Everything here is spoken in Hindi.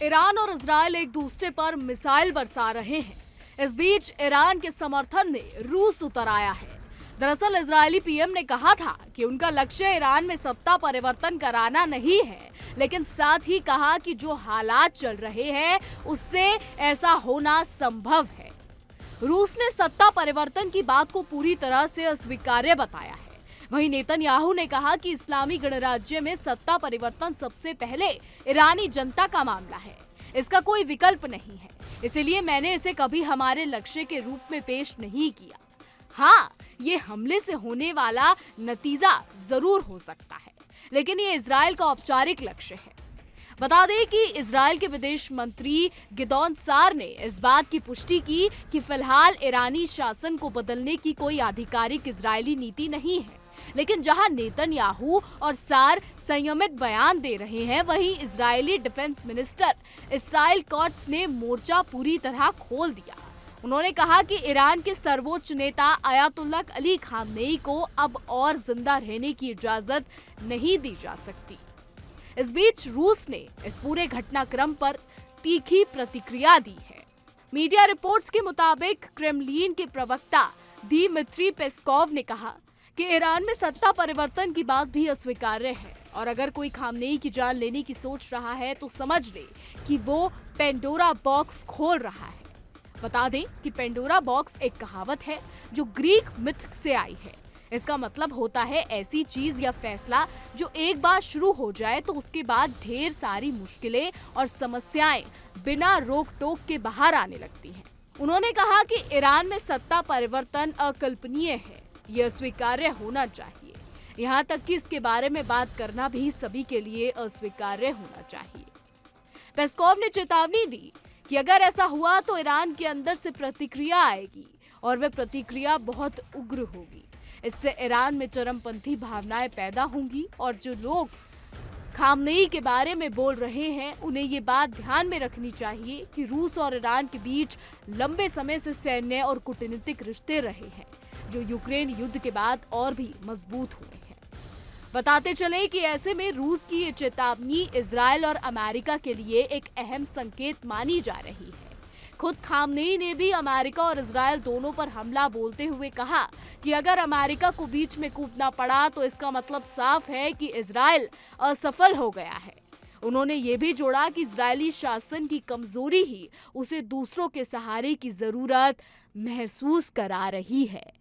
ईरान और इजराइल एक दूसरे पर मिसाइल बरसा रहे हैं। इस बीच ईरान के समर्थन में रूस उतर आया है। दरअसल इजरायली पीएम ने कहा था कि उनका लक्ष्य ईरान में सत्ता परिवर्तन कराना नहीं है, लेकिन साथ ही कहा कि जो हालात चल रहे हैं उससे ऐसा होना संभव है। रूस ने सत्ता परिवर्तन की बात को पूरी तरह से अस्वीकार्य बताया है। वहीं नेतन्याहू ने कहा कि इस्लामी गणराज्य में सत्ता परिवर्तन सबसे पहले ईरानी जनता का मामला है, इसका कोई विकल्प नहीं है, इसलिए मैंने इसे कभी हमारे लक्ष्य के रूप में पेश नहीं किया। हाँ, ये हमले से होने वाला नतीजा जरूर हो सकता है, लेकिन ये इजराइल का औपचारिक लक्ष्य है। बता दें कि इजराइल के विदेश मंत्री गिदोन सार ने इस बात की पुष्टि की कि फिलहाल ईरानी शासन को बदलने की कोई आधिकारिक इजरायली नीति नहीं है, लेकिन जहां नेतन्याहू और सार संयमित बयान दे रहे हैं, वहीं Israeli defence minister Israel Katz ने मोर्चा पूरी तरह खोल दिया। उन्होंने कहा कि ईरान के सर्वोच्च नेता अयातुल्लाह अली खामेनी को अब और जिंदा रहने की इजाजत नहीं दी जा सकती। इस बीच रूस ने इस पूरे घटनाक्रम पर तीखी प्रतिक्रिया दी है। मीडिया रिपोर्ट्स के मुताबिक क्रेमलिन के प्रवक्ता दिमित्री पेस्कोव ने कहा कि ईरान में सत्ता परिवर्तन की बात भी अस्वीकार्य है और अगर कोई खामेनी की जान लेने की सोच रहा है तो समझ ले कि वो पेंडोरा बॉक्स खोल रहा है। बता दें कि पेंडोरा बॉक्स एक कहावत है जो ग्रीक मिथ से आई है। इसका मतलब होता है ऐसी चीज या फैसला जो एक बार शुरू हो जाए तो उसके बाद ढेर सारी मुश्किलें और समस्याएं बिना रोक टोक के बाहर आने लगती हैं। उन्होंने कहा कि ईरान में सत्ता परिवर्तन अकल्पनीय है, यह स्वीकार्य होना चाहिए। यहाँ तक कि इसके बारे में बात करना भी सभी के लिए अस्वीकार्य होना चाहिए। पेस्कोव ने चेतावनी दी कि अगर ऐसा हुआ तो ईरान के अंदर से प्रतिक्रिया आएगी और वह प्रतिक्रिया बहुत उग्र होगी। इससे ईरान में चरमपंथी भावनाएं पैदा होंगी और जो लोग खामेनी के बारे में बोल रहे हैं उन्हें ये बात ध्यान में रखनी चाहिए कि रूस और ईरान के बीच लंबे समय से सैन्य और कूटनीतिक रिश्ते रहे हैं, जो यूक्रेन युद्ध के बाद और भी मजबूत हुए हैं। बताते चले कि ऐसे में रूस की ये चेतावनी इजराइल और अमेरिका के लिए एक अहम संकेत मानी जा रही है। खुद खामेनी ने भी अमेरिका और इजराइल दोनों पर हमला बोलते हुए कहा कि अगर अमेरिका को बीच में कूदना पड़ा तो इसका मतलब साफ है कि इजराइल असफल हो गया है। उन्होंने ये भी जोड़ा कि इजरायली शासन की कमजोरी ही उसे दूसरों के सहारे की जरूरत महसूस करा रही है।